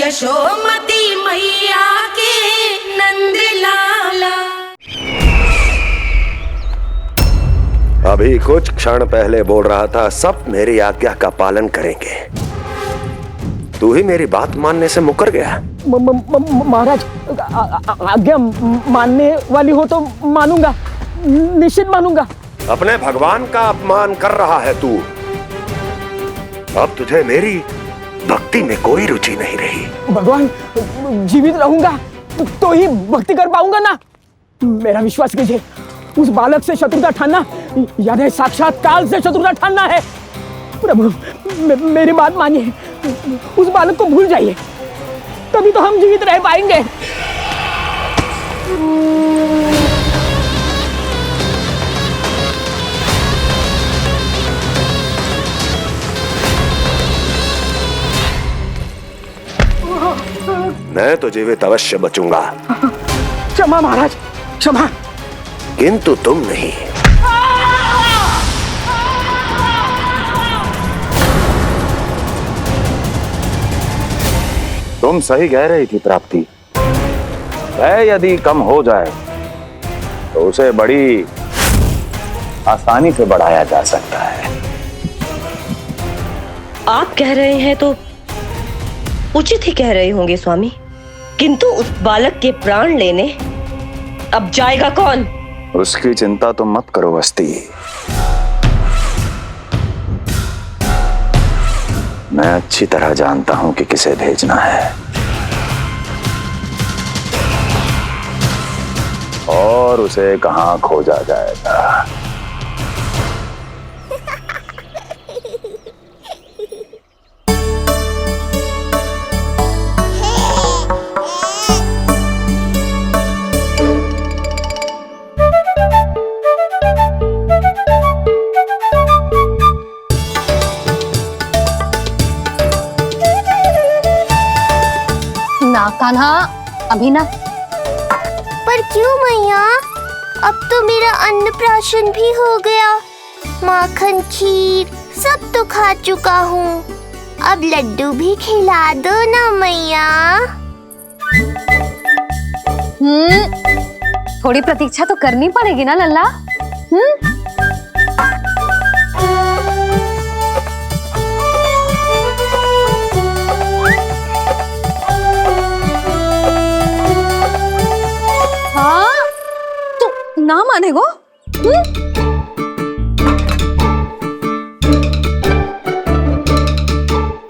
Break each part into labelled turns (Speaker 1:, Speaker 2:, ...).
Speaker 1: यशोमती मैया के नंद लाला।
Speaker 2: अभी कुछ क्षण पहले बोल रहा था सब मेरी आज्ञा का पालन करेंगे, तू ही मेरी बात मानने से मुकर गया।
Speaker 3: महाराज, आज्ञा मानने वाली हो तो मानूंगा, निश्चित मानूंगा।
Speaker 2: अपने भगवान का अपमान कर रहा है तू। अब तुझे मेरी भक्ति में कोई रुचि नहीं रही। भगवान,
Speaker 3: जीवित रहूंगा तो ही भक्ति कर पाऊंगा ना। मेरा विश्वास कीजिए, उस बालक से शत्रुता ठानना याद है, साक्षात काल से शत्रुता ठानना है। प्रभु, मेरी बात मानिए, उस बालक को भूल जाइए, तभी तो हम जीवित रह पाएंगे।
Speaker 2: मैं तो जीवित अवश्य बचूंगा।
Speaker 3: क्षमा महाराज, क्षमा।
Speaker 2: किंतु तुम नहीं।
Speaker 4: तुम सही कह रही थी प्राप्ति। भय यदि कम हो जाए तो उसे बड़ी आसानी से बढ़ाया जा सकता है।
Speaker 5: आप कह रहे हैं तो उचित ही कह रहे होंगे स्वामी, किंतु उस बालक के प्राण लेने अब जाएगा कौन?
Speaker 4: उसकी चिंता तो मत करो वस्ती। मैं अच्छी तरह जानता हूं कि किसे भेजना है और उसे कहां खोजा जाएगा।
Speaker 6: कान्हा, अभी ना।
Speaker 7: पर क्यों मैया? अब तो मेरा अन्नप्राशन भी हो गया, माखन खीर सब तो खा चुका हूँ। अब लड्डू भी खिला दो ना मैया।
Speaker 6: थोड़ी प्रतीक्षा तो करनी पड़ेगी ना लल्ला। ना मानेगो?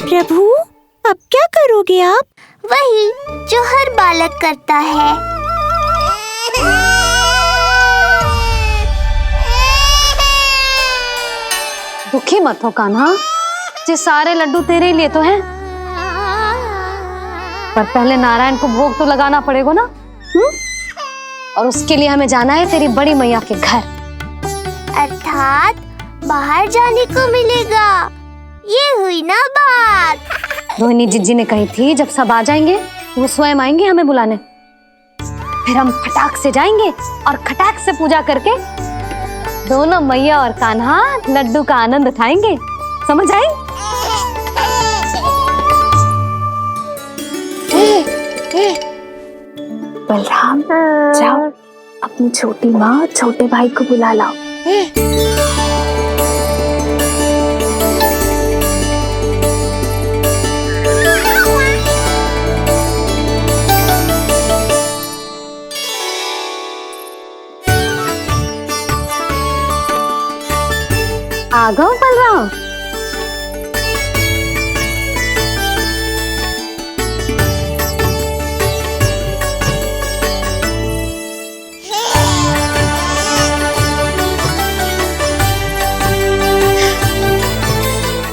Speaker 7: प्रभु, अब क्या करोगे आप? वही जो हर बालक करता है।
Speaker 6: दुखी मत हो कान्हा, ये सारे लड्डू तेरे ही लिए तो हैं। पर पहले नारायण को भोग तो लगाना पड़ेगा ना। और उसके लिए हमें जाना है तेरी बड़ी मैया के घर।
Speaker 7: अर्थात बाहर जाने को मिलेगा, ये हुई ना बात।
Speaker 6: रोहिणी जिज्जी ने कही थी जब सब आ जाएंगे वो स्वयं आएंगे हमें बुलाने। फिर हम फटाक से जाएंगे और खटाक से पूजा करके दोनों मैया और कान्हा लड्डू का आनंद उठाएंगे। समझ आई?
Speaker 8: बलराम, जाओ अपनी छोटी माँ छोटे भाई को बुला लाओ।
Speaker 6: आ गओ बलराम।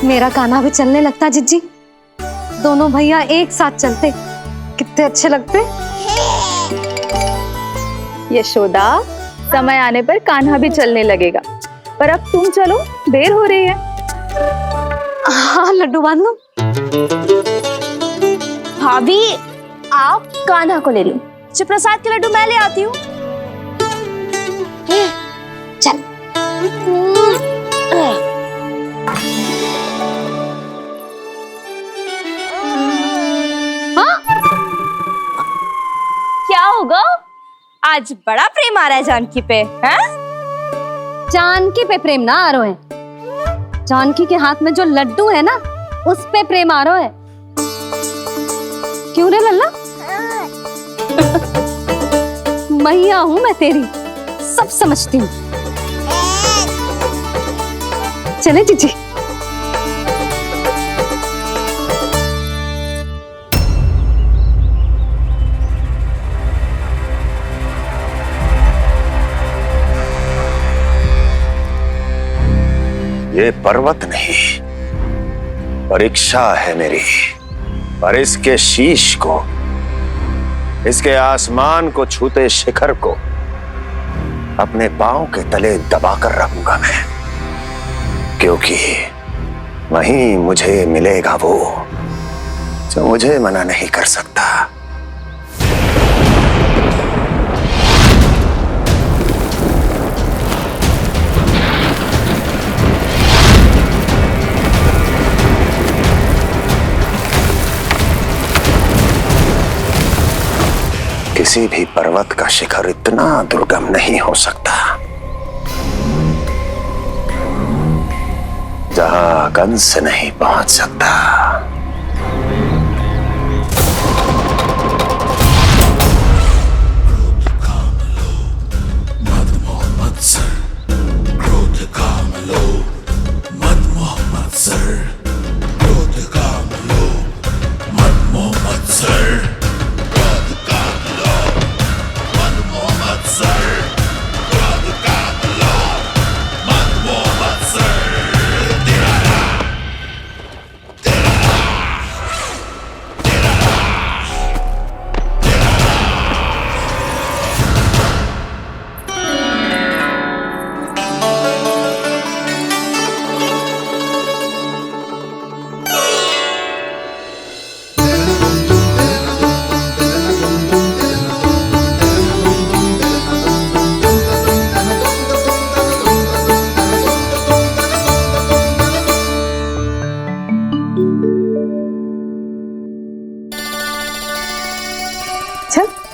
Speaker 6: मेरा कान्हा भी चलने लगता जिज्जी। दोनों भैया एक साथ चलते कितने अच्छे लगते।
Speaker 8: यशोदा, समय आने पर कान्हा भी चलने लगेगा, पर अब तुम चलो, देर हो रही है।
Speaker 6: हाँ, लड्डू बांध लो।
Speaker 8: भाभी, आप कान्हा को ले लो, प्रसाद के लड्डू मैं ले आती हूँ।
Speaker 6: चल। हाँ,
Speaker 9: आज बड़ा प्रेम आ रहा है जानकी पे, हैं?
Speaker 6: जानकी पे प्रेम ना आ रहा है, जानकी के हाथ में जो लड्डू है ना उस पे प्रेम आ रहा है। क्यों रे लल्ला? मैया हूं मैं तेरी, सब समझती हूँ। चले जीजी।
Speaker 2: ये पर्वत नहीं, परीक्षा है मेरी, पर इसके शीश को, इसके आसमान को छूते शिखर को अपने पांव के तले दबाकर रखूंगा मैं, क्योंकि वहीं मुझे मिलेगा वो जो मुझे मना नहीं कर सकता। किसी भी पर्वत का शिखर इतना दुर्गम नहीं हो सकता जहां कंस नहीं पहुंच सकता।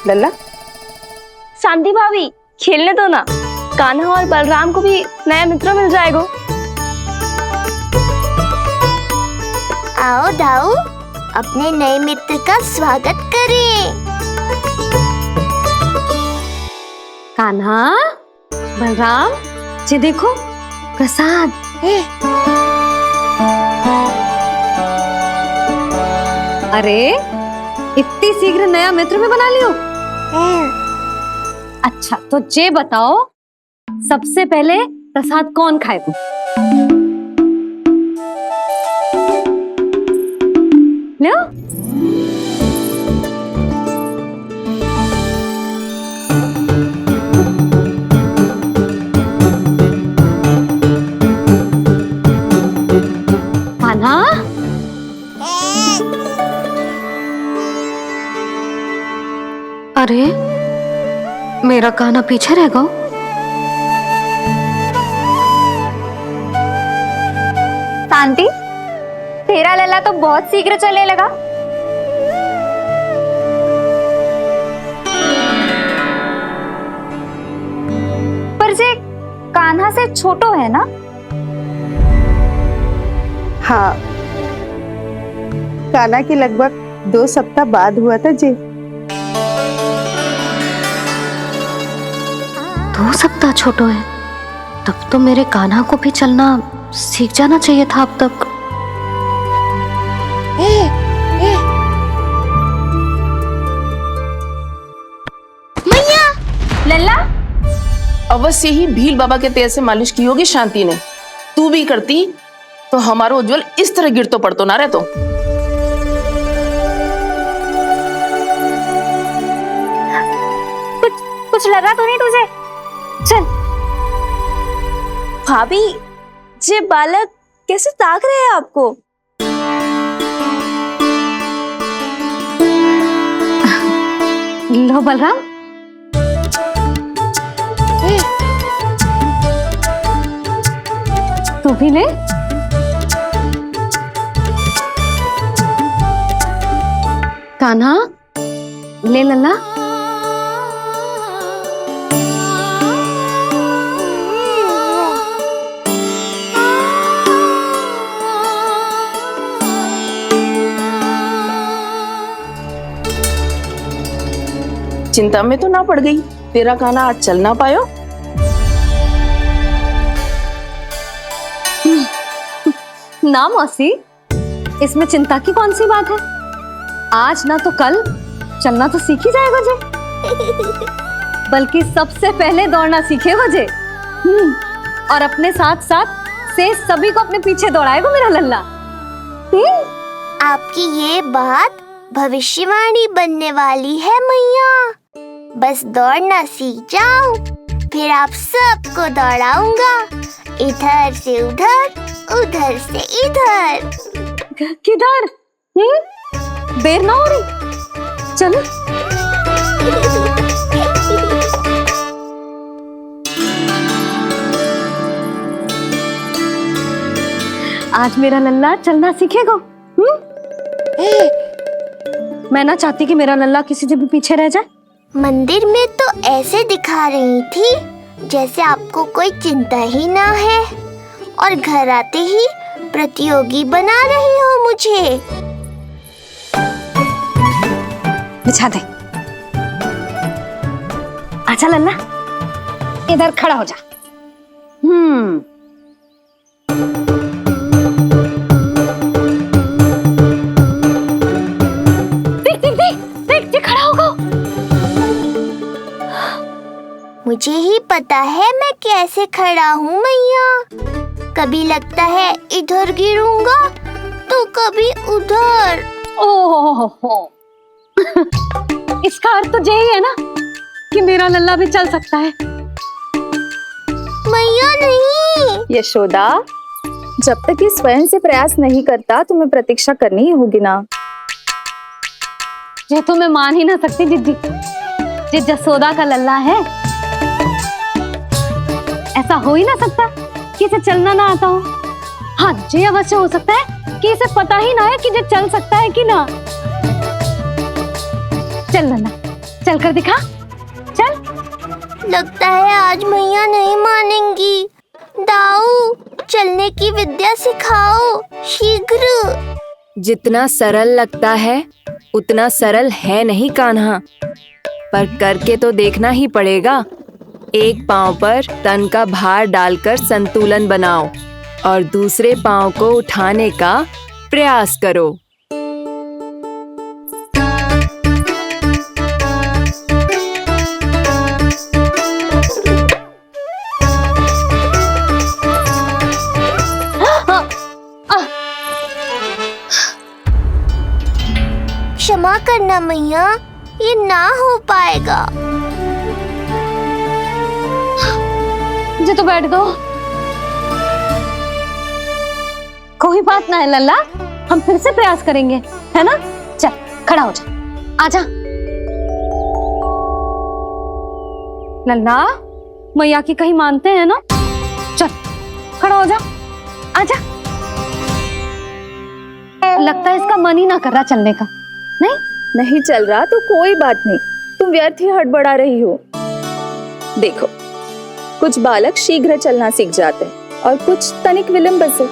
Speaker 8: लल्ला,
Speaker 9: शांति भाभी खेलने दो ना, कान्हा और बलराम को भी नया मित्र मिल जाएगा।
Speaker 7: आओ दाऊ, अपने नए मित्र का स्वागत करें।
Speaker 6: कान्हा, बलराम, ये देखो प्रसाद। अरे इतनी शीघ्र नया मित्र में बना लियो? अच्छा तो ये बताओ, सबसे पहले प्रसाद कौन खाएगा? लो। कान्हा, अरे मेरा कान्हा पीछे रह गया।
Speaker 8: शांति, तेरा लल्ला तो बहुत शीघ्र चलने लगा। पर जे कान्हा से छोटो है ना?
Speaker 10: हाँ, कान्हा की लगभग 2 सप्ताह बाद हुआ था जी।
Speaker 6: 2 सप्ताह छोटो है, तब तो मेरे कान्हा को भी चलना सीख जाना चाहिए था अब तक।
Speaker 7: मैया!
Speaker 8: लल्ला,
Speaker 11: अवश्य ही भील बाबा के तेल से मालिश की होगी शांति ने। तू भी करती तो हमारा उज्जवल इस तरह गिर तो पड़तो ना रहतो।
Speaker 8: कुछ लगा तो नहीं तुझे? चल।
Speaker 9: भाभी, ये बालक कैसे ताक रहे हैं आपको?
Speaker 6: लो बलराम, तू भी ले। कान्हा, ले लल्ला।
Speaker 11: चिंता में तो ना पड़ गई, तेरा कान्हा आज चल ना पायो।
Speaker 6: ना मौसी, इसमें चिंता की कौन सी बात है? आज ना तो कल चलना तो सीख ही जाएगा जे। बल्कि सबसे पहले दौड़ना सीखेगा जे। और अपने साथ साथ से सभी को अपने पीछे दौड़ाएगा मेरा लल्ला।
Speaker 7: आपकी ये बात भविष्यवाणी बनने वाली है मैया। बस दौड़ना सीख जाऊं, फिर आप सबको दौड़ाऊंगा, इधर से उधर, उधर से इधर।
Speaker 6: किधर? देर ना हो रही, चलो। आज मेरा लल्ला चलना सीखेगा। मैं ना चाहती कि मेरा लल्ला किसी से भी पीछे रह जाए।
Speaker 7: मंदिर में तो ऐसे दिखा रही थी जैसे आपको कोई चिंता ही ना है, और घर आते ही प्रतियोगी बना रही हो मुझे।
Speaker 6: बिछा दे। आजा लल्ला, इधर खड़ा हो जा। देख खड़ा होगा।
Speaker 7: मुझे ही पता है मैं कैसे खड़ा हूँ मैया। कभी लगता है इधर गिरूंगा तो कभी उधर।
Speaker 6: ओह, इसका अर्थ तो यही है ना कि मेरा लल्ला भी चल सकता है।
Speaker 7: मैया नहीं।
Speaker 8: यशोदा, जब तक ये स्वयं से प्रयास नहीं करता तुम्हें प्रतीक्षा करनी ही होगी ना।
Speaker 6: ये तो मैं मान ही ना सकती जिद्दी, ये जसोदा का लल्ला है। ऐसा हो ही ना सकता कि इसे चलना ना आता हो। हाँ, ये अवश्य हो सकता है कि इसे पता ही ना है कि ये चल सकता है कि ना। चल लल्ला, चल कर दिखा, चल।
Speaker 7: लगता है आज मैया नहीं मानेंगी। दाऊ, चलने की विद्या सिखाओ शीघ्र।
Speaker 12: जितना सरल लगता है उतना सरल है नहीं कान्हा, पर करके तो देखना ही पड़ेगा। एक पांव पर तन का भार डालकर संतुलन बनाओ और दूसरे पांव को उठाने का प्रयास करो।
Speaker 7: क्षमा करना मैया, ये ना हो पाएगा।
Speaker 6: मुझे तो बैठ दो। कोई बात ना है लल्ला, हम फिर से प्रयास करेंगे, है ना? चल खड़ा हो जा, आजा। लल्ला, मैया की कहीं मानते हैं ना? चल खड़ा हो जा, आजा। लगता है इसका मन ही ना कर रहा चलने का।
Speaker 8: नहीं चल रहा तो कोई बात नहीं, तुम व्यर्थ ही हड़बड़ा रही हो। देखो, कुछ बालक शीघ्र चलना सीख जाते हैं और कुछ तनिक विलंब से।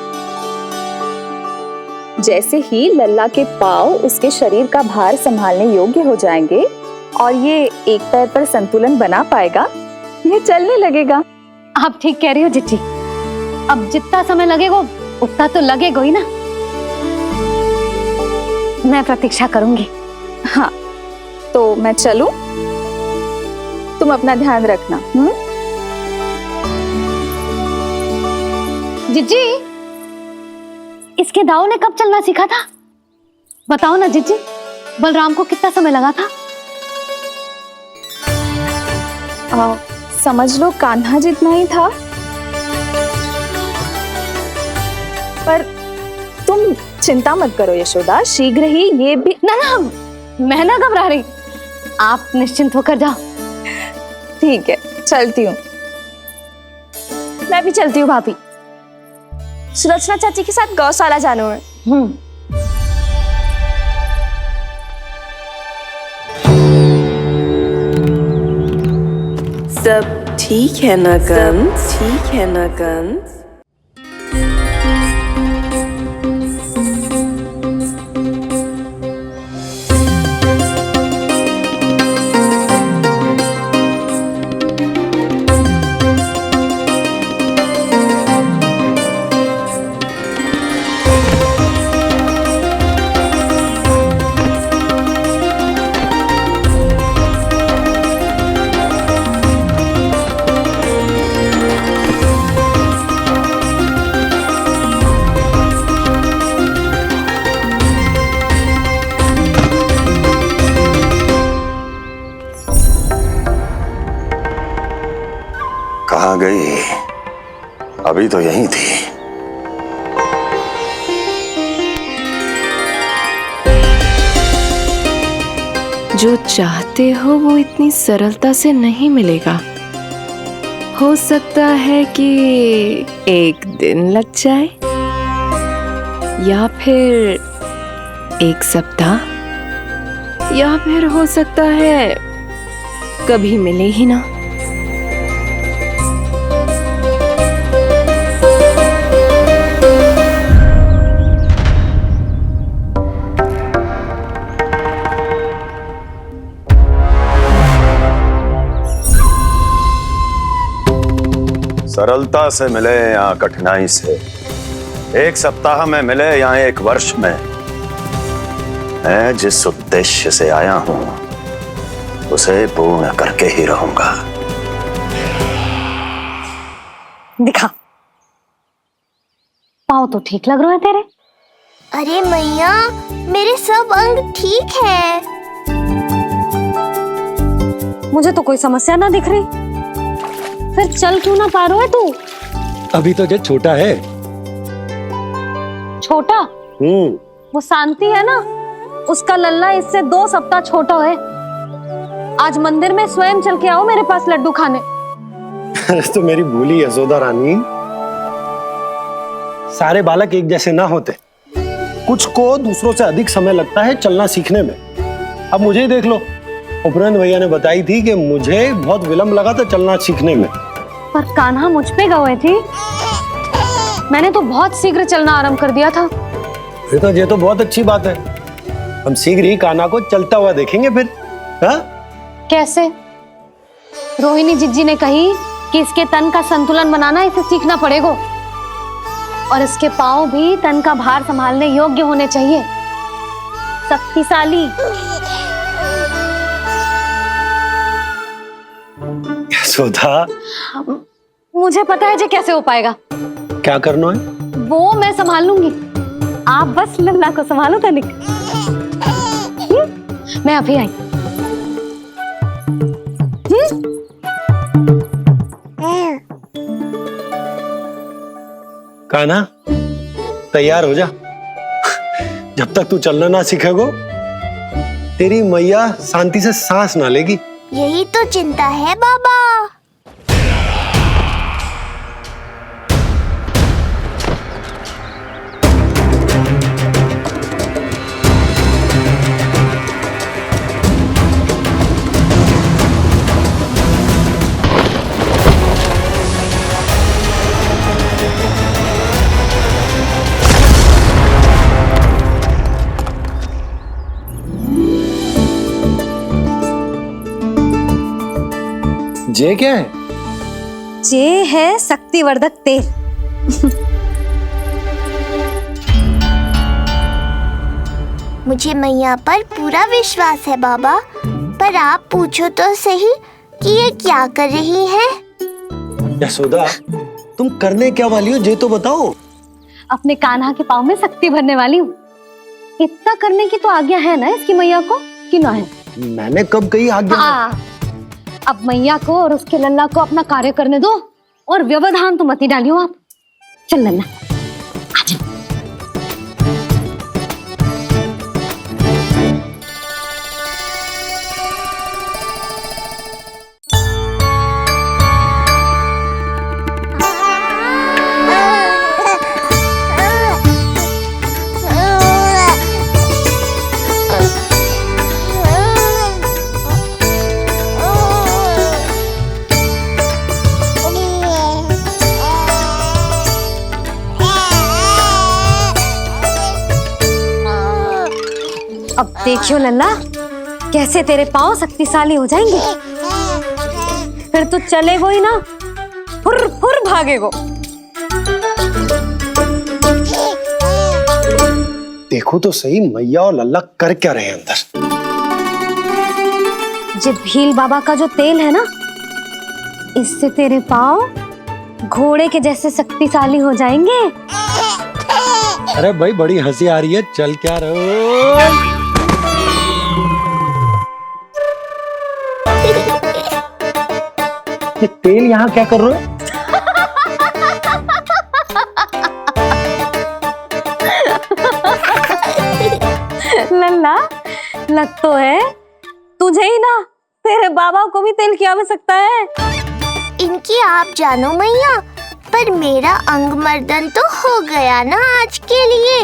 Speaker 8: जैसे ही लल्ला के पांव उसके शरीर का भार संभालने योग्य हो जाएंगे और ये एक पैर पर संतुलन बना पाएगा, ये चलने लगेगा।
Speaker 6: आप ठीक कह रही हो जिज्जी। अब जितना समय लगेगा उतना तो लगेगा ही ना। मैं प्रतीक्षा करूंगी।
Speaker 8: हाँ, तो मैं चलूं? तुम अपना ध्यान रखना।
Speaker 6: जिज्जी, इसके दाऊ ने कब चलना सीखा था? बताओ ना जिज्जी, बलराम को कितना समय लगा था?
Speaker 8: समझ लो कान्हा जितना ही था। पर तुम चिंता मत करो यशोदा, शीघ्र ही ये भी।
Speaker 6: ना, मैं ना घबरा रही, आप निश्चिंत होकर जाओ।
Speaker 8: ठीक है, चलती हूँ।
Speaker 9: मैं भी चलती हूँ भाभी, सुलोचना चाची के साथ गौशाला जाना है।
Speaker 1: सब ठीक है ना कंस? ठीक है ना कंस?
Speaker 2: कहाँ गई? अभी तो यहीं थी।
Speaker 12: जो चाहते हो वो इतनी सरलता से नहीं मिलेगा। हो सकता है कि एक दिन लग जाए या फिर एक सप्ताह, या फिर हो सकता है कभी मिले ही ना।
Speaker 2: सरलता से मिले या कठिनाई से, एक सप्ताह में मिले या एक वर्ष में, मैं जिस उद्देश्य से आया हूं उसे पूर्ण करके ही रहूंगा।
Speaker 6: दिखा, पाँव तो ठीक लग रहा है तेरे।
Speaker 7: अरे मैया, मेरे सब अंग ठीक है।
Speaker 6: मुझे तो कोई समस्या ना दिख रही। फिर चल क्यों ना पा रहा है तू?
Speaker 13: अभी तो जब छोटा है।
Speaker 6: छोटा? वो शांति है ना, उसका लल्ला इससे 2 सप्ताह छोटा है। आज मंदिर में स्वयं चल के आओ मेरे पास लड्डू खाने।
Speaker 13: तो मेरी भूली यशोदा रानी, सारे बालक एक जैसे ना होते। कुछ को दूसरों से अधिक समय लगता है चलना सीखने में। अब मुझे ही देख लो, उपरांत भैया ने बताई थी कि मुझे बहुत विलंब लगा था चलना सीखने में।
Speaker 6: पर कान्हा मुझ पे गए थी। मैंने तो बहुत शीघ्र चलना आरंभ कर दिया था।
Speaker 13: फिर ये तो बहुत अच्छी बात है। हम शीघ्र ही कान्हा को चलता हुआ देखेंगे फिर। हा?
Speaker 6: कैसे? रोहिणी जिज्जी ने कही कि इसके तन का संतुलन बनाना इसे सीखना पड़ेगा, और इसके पांव भी तन का भार संभालने योग्य होने चाहिए, शक्तिशाली।
Speaker 13: यशोदा,
Speaker 6: मुझे पता है जी कैसे हो पाएगा।
Speaker 13: क्या करना है?
Speaker 6: वो मैं संभाल लूंगी, आप बस लल्ला को संभालो तनिक। मैं अभी आई।
Speaker 13: कान्हा, तैयार हो जा। जब तक तू चलना ना सीखेगो, तेरी मैया शांति से सांस ना लेगी।
Speaker 7: यही तो चिंता है बाबा।
Speaker 13: जे क्या है?
Speaker 6: जे है शक्तिवर्धक तेल।
Speaker 7: मुझे मैया पर पूरा विश्वास है बाबा, पर आप पूछो तो सही कि ये क्या कर रही है।
Speaker 13: यशोदा, तुम करने क्या वाली हो, जे तो बताओ।
Speaker 6: अपने कान्हा के पाँव में शक्ति भरने वाली हूँ। इतना करने की तो आज्ञा है ना इसकी मैया को, कि ना है?
Speaker 13: मैंने कब कही आज्ञा?
Speaker 6: अब मैया को और उसके लल्ला को अपना कार्य करने दो, और व्यवधान तो मत ही डालियो आप। चल लल्ला, आजा। अब देखियो लल्ला, कैसे तेरे पांव शक्तिशाली हो जाएंगे। फिर तू चलेगो ही ना, फुर फुर भागेगो।
Speaker 13: देखो तो सही, मैया और लल्ला कर क्या रहे हैं अंदर।
Speaker 6: जो भील बाबा का जो तेल है ना, इससे तेरे पांव घोड़े के जैसे शक्तिशाली हो जाएंगे।
Speaker 13: अरे भाई, बड़ी हंसी आ रही है, चल क्या रहो। ये तेल यहाँ क्या कर रहे हो?
Speaker 6: लग तो है तुझे ही ना, तेरे बाबा को भी तेल की आवश्यकता है।
Speaker 7: इनकी आप जानो मैया, पर मेरा अंग मर्दन तो हो गया ना आज के लिए।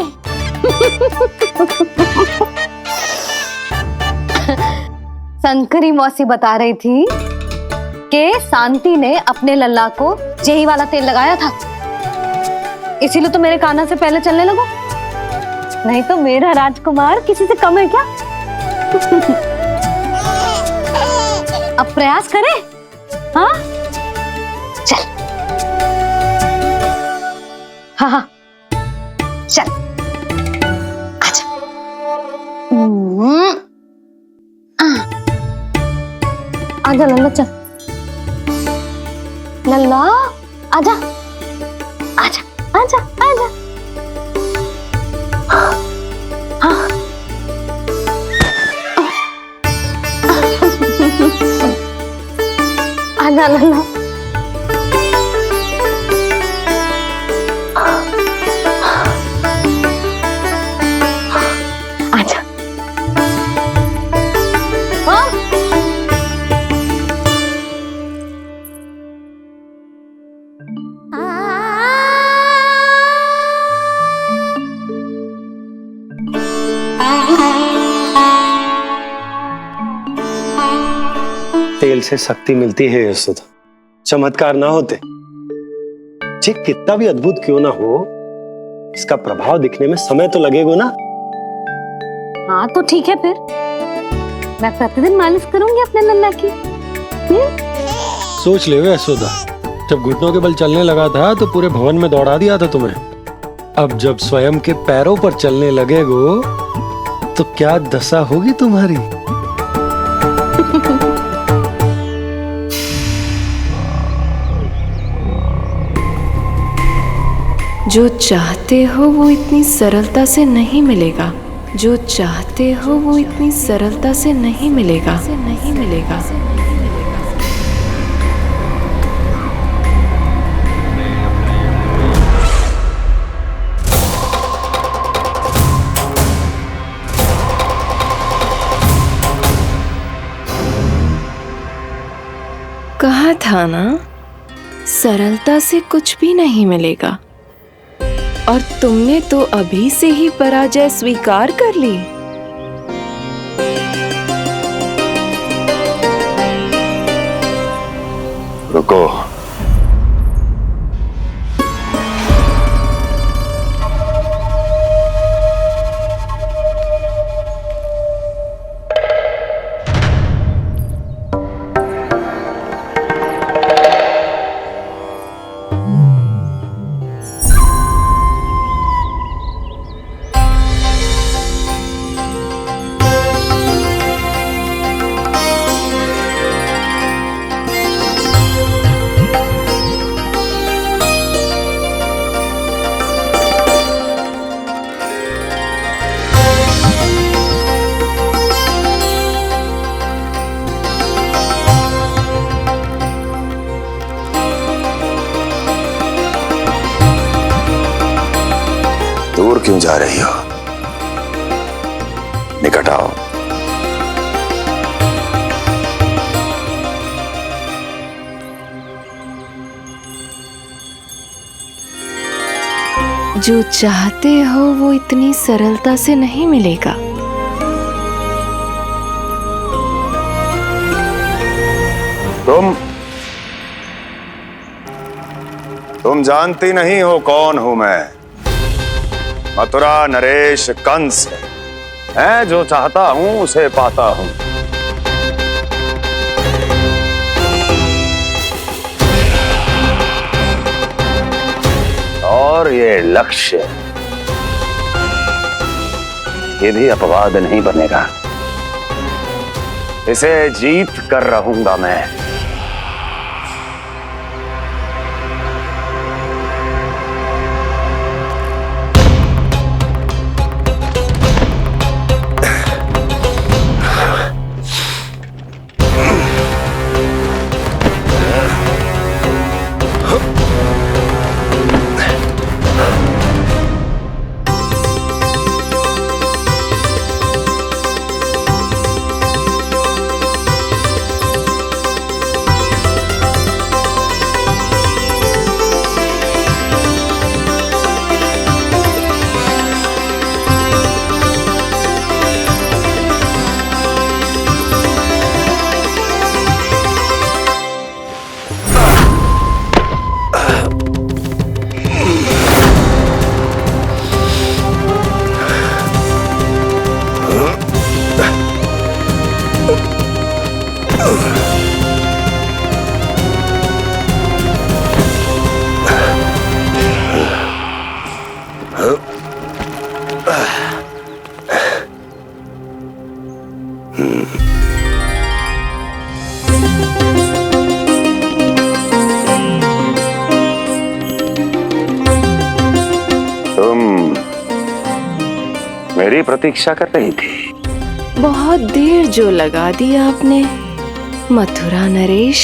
Speaker 6: शंकरी मौसी बता रही थी कि शांति ने अपने लल्ला को यही वाला तेल लगाया था, इसीलिए तो मेरे कान्हा से पहले चलने लगो, नहीं तो मेरा राजकुमार किसी से कम है क्या? अब प्रयास करें, हाँ चल, हाँ हाँ चल, आजा। आजा लल्ला, चल लल्ला, आजा आजा आजा आजा। हाँ आजा लल्ला। आजा। हाँ
Speaker 13: तेल से शक्ति मिलती है यशोदा, चमत्कार ना होते, जी कितना भी अद्भुत क्यों ना हो, इसका प्रभाव दिखने में समय तो लगेगा ना।
Speaker 6: हाँ तो ठीक है, फिर मैं प्रतिदिन मालिश करूंगी अपने लल्ला की।
Speaker 13: सोच ले यशोदा, जब घुटनों के बल चलने लगा था तो पूरे भवन में दौड़ा दिया था तुम्हें, अब जब स्वयं के पैरों पर चलने लगेगो तो क्या दशा होगी तुम्हारी।
Speaker 12: जो चाहते हो वो इतनी सरलता से नहीं मिलेगा, जो चाहते हो वो इतनी सरलता से नहीं मिलेगा, नहीं मिलेगा। कहा था ना, सरलता से कुछ भी नहीं मिलेगा, और तुमने तो अभी से ही पराजय स्वीकार कर ली।
Speaker 2: रुको, दूर क्यों जा रही हो? निकट आओ।
Speaker 12: जो चाहते हो वो इतनी सरलता से नहीं मिलेगा।
Speaker 2: तुम जानती नहीं हो कौन हूं मैं। मथुरा नरेश कंस है, जो चाहता हूं उसे पाता हूं। और ये लक्ष्य, ये भी अपवाद नहीं बनेगा। इसे जीत कर रहूंगा मैं। तुम मेरी प्रतीक्षा कर रही थी।
Speaker 12: बहुत देर जो लगा दी आपने मथुरा नरेश।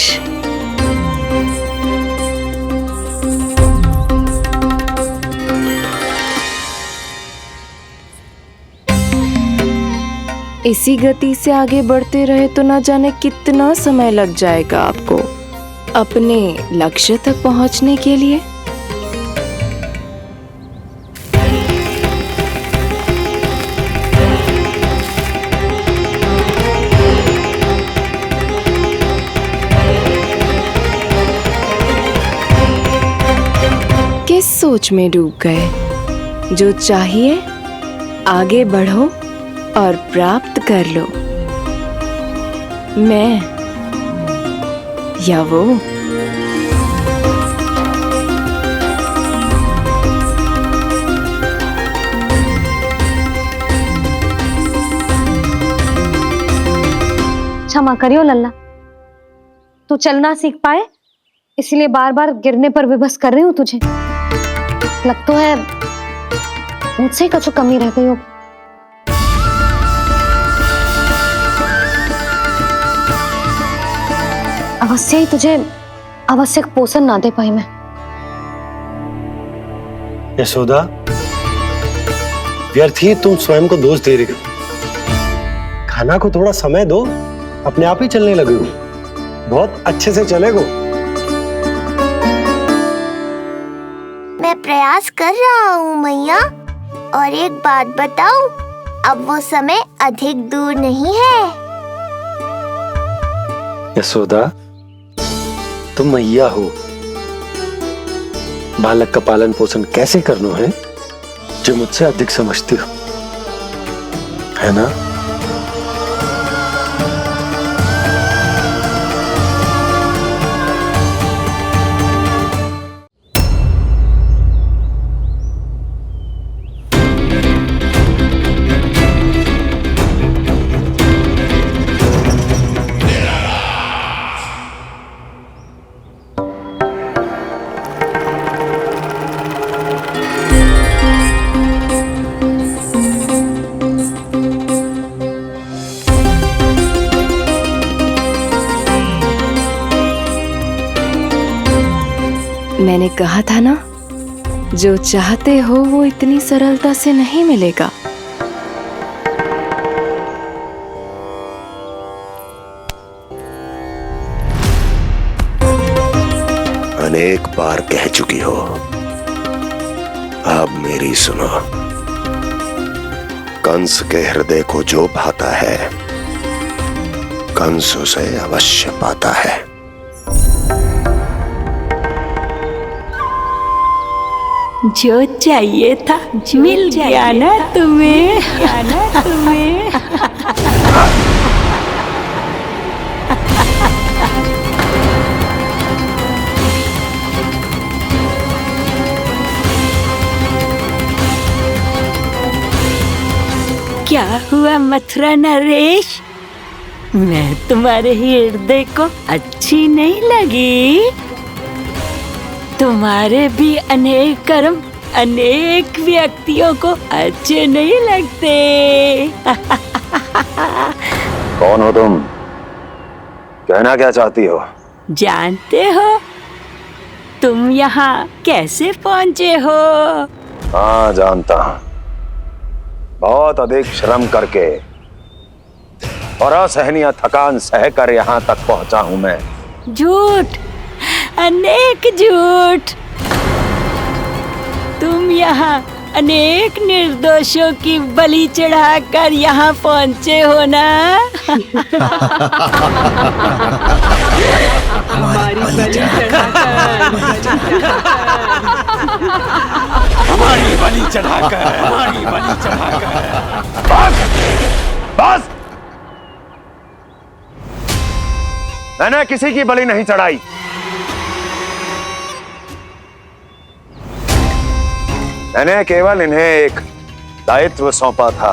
Speaker 12: इसी गति से आगे बढ़ते रहे तो न जाने कितना समय लग जाएगा आपको अपने लक्ष्य तक पहुंचने के लिए। किस सोच में डूब गए? जो चाहिए आगे बढ़ो और प्राप्त कर लो। मैं या वो?
Speaker 6: क्षमा करियो लल्ला, तू चलना सीख पाए इसलिए बार बार गिरने पर विवश कर रही हूँ तुझे। लगता है मुझसे कुछ कमी रह गई हो। अवश्य ही तुझे आवश्यक पोषण ना दे पाई मैं।
Speaker 13: यशोदा, व्यर्थ ही तुम स्वयं को दोष दे रही हो। खाना को थोड़ा समय दो, अपने आप ही चलने लगेगो, बहुत अच्छे से चलेगो।
Speaker 7: मैं प्रयास कर रहा हूँ मैया। और एक बात बताऊं, अब वो समय अधिक दूर नहीं है।
Speaker 13: यशोदा, तुम मैया हो, बालक का पालन पोषण कैसे करना है जो मुझसे अधिक समझती हो, है ना?
Speaker 12: मैंने कहा था ना, जो चाहते हो वो इतनी सरलता से नहीं मिलेगा।
Speaker 2: अनेक बार कह चुकी हो, अब मेरी सुनो। कंस के हृदय को जो भाता है, कंस उसे अवश्य पाता है।
Speaker 10: जो चाहिए था मिल गया ना तुम्हें। क्या हुआ मथुरा नरेश, मैं तुम्हारे हृदय को अच्छी नहीं लगी? तुम्हारे भी अनेक कर्म अनेक व्यक्तियों को अच्छे नहीं लगते।
Speaker 2: कौन हो तुम? कहना क्या चाहती हो?
Speaker 10: जानते हो तुम यहाँ कैसे पहुँचे हो?
Speaker 2: हाँ, जानता हूँ। बहुत अधिक श्रम करके और असहनीय थकान सहकर यहाँ तक पहुँचा हूँ मैं।
Speaker 10: झूठ, अनेक झूठ। तुम यहाँ अनेक निर्दोषों की बलि चढ़ाकर यहाँ पहुँचे हो ना?
Speaker 3: हमारी बलि चढ़ाकर,
Speaker 2: हमारी बलि चढ़ाकर। बस, बस। मैंने किसी की बलि नहीं चढ़ाई। मैंने केवल इन्हें एक दायित्व सौंपा था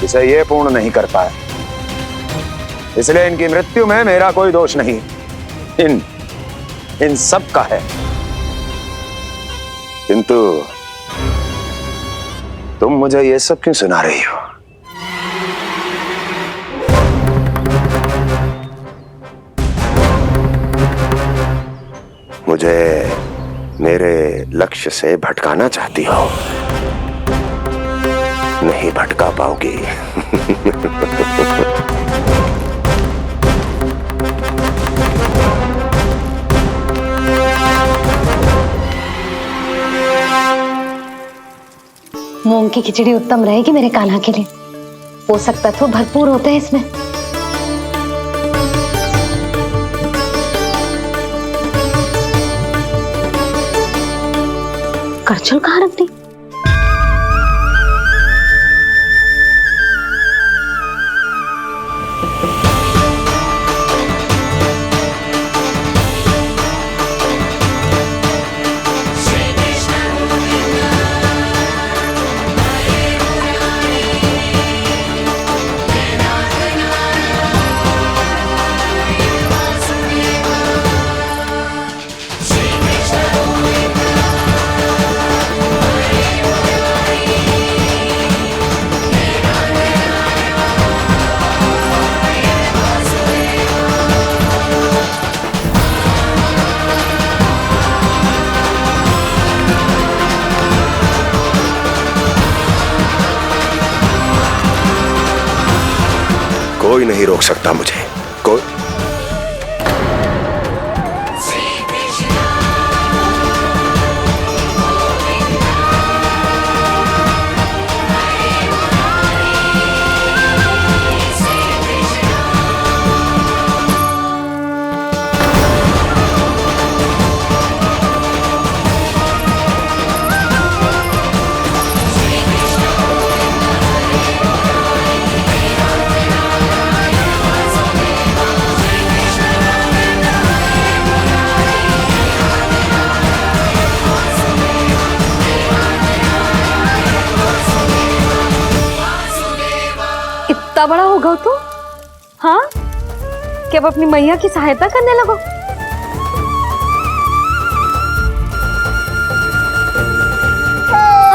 Speaker 2: जिसे ये पूर्ण नहीं कर पाए, इसलिए इनकी मृत्यु में मेरा कोई दोष नहीं, इन सब का है। किंतु तुम मुझे ये सब क्यों सुना रही हो? मुझे मेरे लक्ष्य से भटकाना चाहती हो? नहीं भटका पाओगी।
Speaker 6: मूंग की खिचड़ी उत्तम रहेगी मेरे कान्हा के लिए। पोषक तत्व भरपूर होते हैं इसमें। करछुल कहाँ रख दी?
Speaker 2: कोई नहीं रोक सकता मुझे, कोई।
Speaker 6: इतना बड़ा हो गया तो? हाँ, कि अब अपनी मैया की सहायता करने लगो।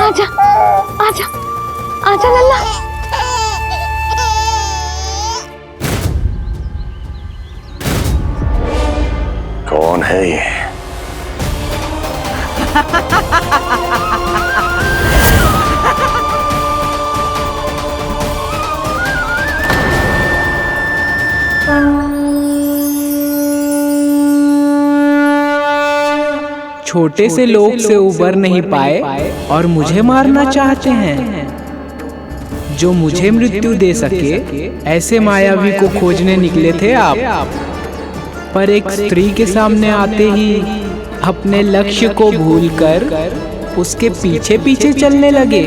Speaker 6: आजा, आजा, आजा लल्ला।
Speaker 2: कौन है ये?
Speaker 14: छोटे से लोग से उबर नहीं पाए और मुझे मारना चाहते हैं। जो मुझे मृत्यु दे सके ऐसे मायावी को खोजने निकले थे आप, पर एक स्त्री के सामने आते ही अपने लक्ष्य को भूलकर उसके पीछे पीछे चलने लगे।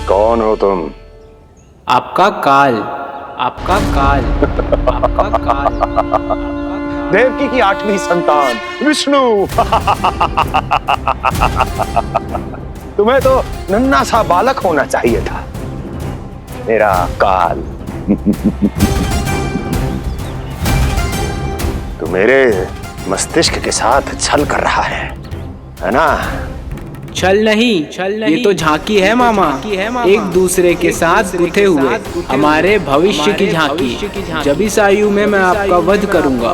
Speaker 2: कौन हो तुम?
Speaker 14: आपका काल, आपका काल, आपका काल।
Speaker 2: देवकी की 8वीं संतान विष्णु। तुम्हें तो नन्हा सा बालक होना चाहिए था, मेरा काल। तू मेरे मस्तिष्क के साथ छल कर रहा है ना?
Speaker 14: छल नहीं, ये तो झांकी है मामा। एक दूसरे के साथ गुथे हुए हमारे भविष्य की झांकी। जब इस आयु में मैं आपका वध करूंगा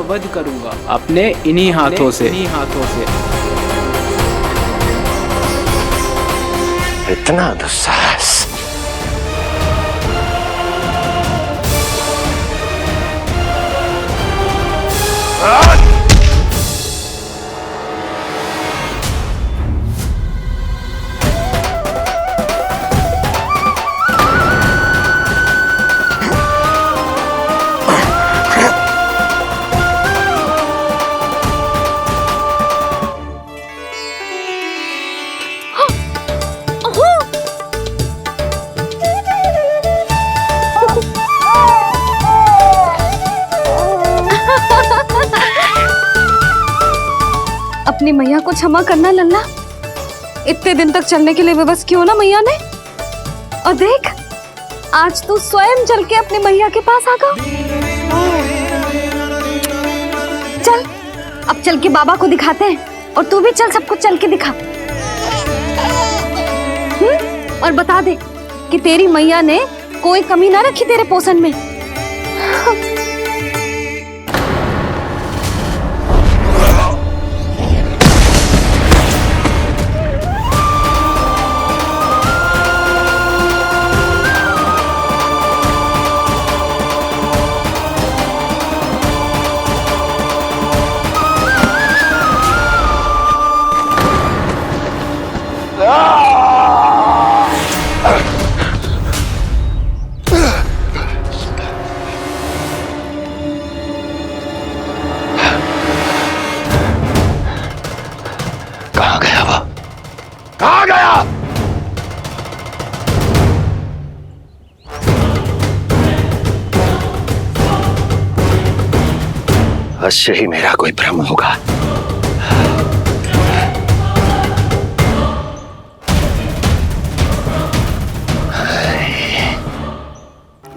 Speaker 14: अपने इन्हीं हाथों से।
Speaker 2: इतना दुस्साहस!
Speaker 6: अपनी मैया को क्षमा करना लल्ला। इतने दिन तक चलने के लिए विवश क्यों ना मैया ने। और देख, आज तू स्वयं चल के अपनी मैया के पास आ गया। चल, अब चल के बाबा को दिखाते हैं, और तू भी चल, सबको चल के दिखा। और बता दे कि तेरी मैया ने कोई कमी ना रखी तेरे पोषण में।
Speaker 2: कहाँ गया वो? कहाँ गया? अवश्य ही मेरा कोई भ्रम होगा।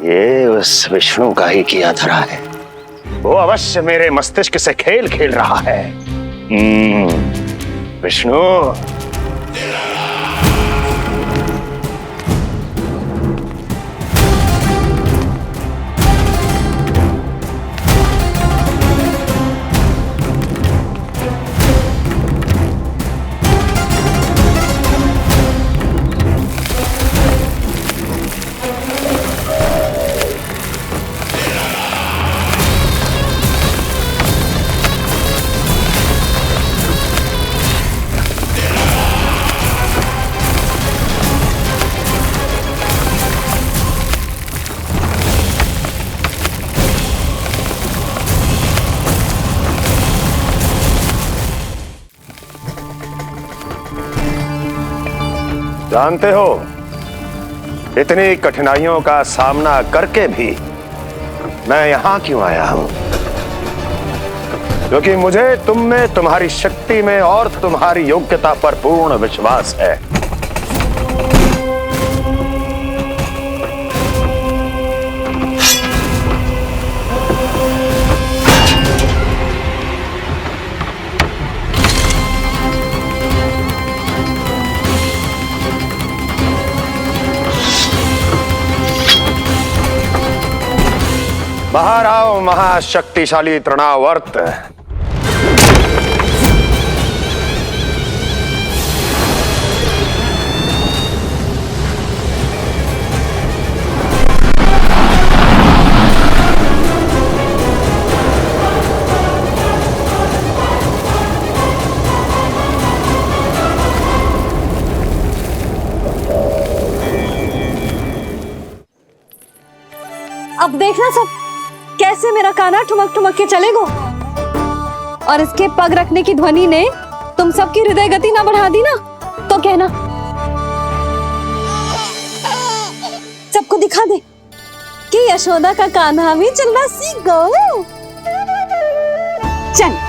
Speaker 2: ये उस विष्णु का ही किया धरा है। वो अवश्य मेरे मस्तिष्क से खेल खेल रहा है। विष्णु, जानते हो, इतनी कठिनाइयों का सामना करके भी मैं यहां क्यों आया हूं? क्योंकि मुझे तुम में, तुम्हारी शक्ति में और तुम्हारी योग्यता पर पूर्ण विश्वास है। बाहर आओ महाशक्तिशाली तृणावर्त।
Speaker 6: अब देखना सब कैसे मेरा कान्हा ठुमक ठुमक के चलेगो। और इसके पग रखने की ध्वनि ने तुम सबकी हृदय गति ना बढ़ा दी ना, तो कहना। सबको दिखा दे कि यशोदा का कान्हा भी चलना सीख गो। चल।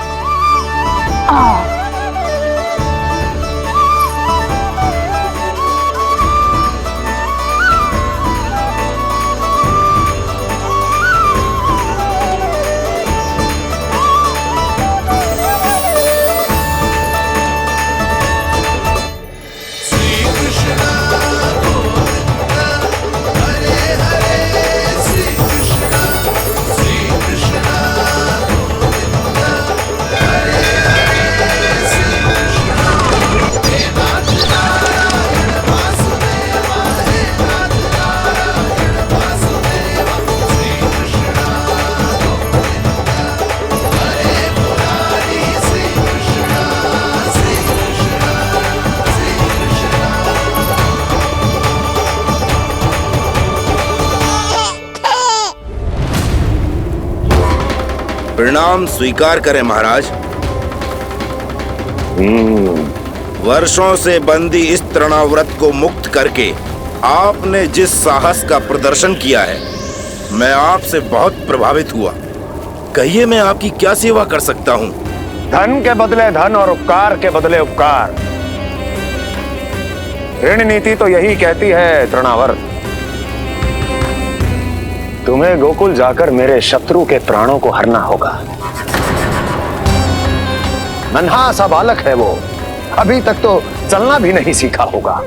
Speaker 15: प्रणाम स्वीकार करें महाराज। वर्षों से बंदी इस तृणाव्रत को मुक्त करके आपने जिस साहस का प्रदर्शन किया है, मैं आपसे बहुत प्रभावित हुआ। कहिए मैं आपकी क्या सेवा कर सकता हूँ?
Speaker 2: धन के बदले धन और उपकार के बदले उपकार। ऋण नीति तो यही कहती है तृणावर्त। तुम्हें गोकुल जाकर मेरे शत्रु के प्राणों को हरना होगा। नन्हा सा बालक है वो, अभी तक तो चलना भी नहीं सीखा होगा।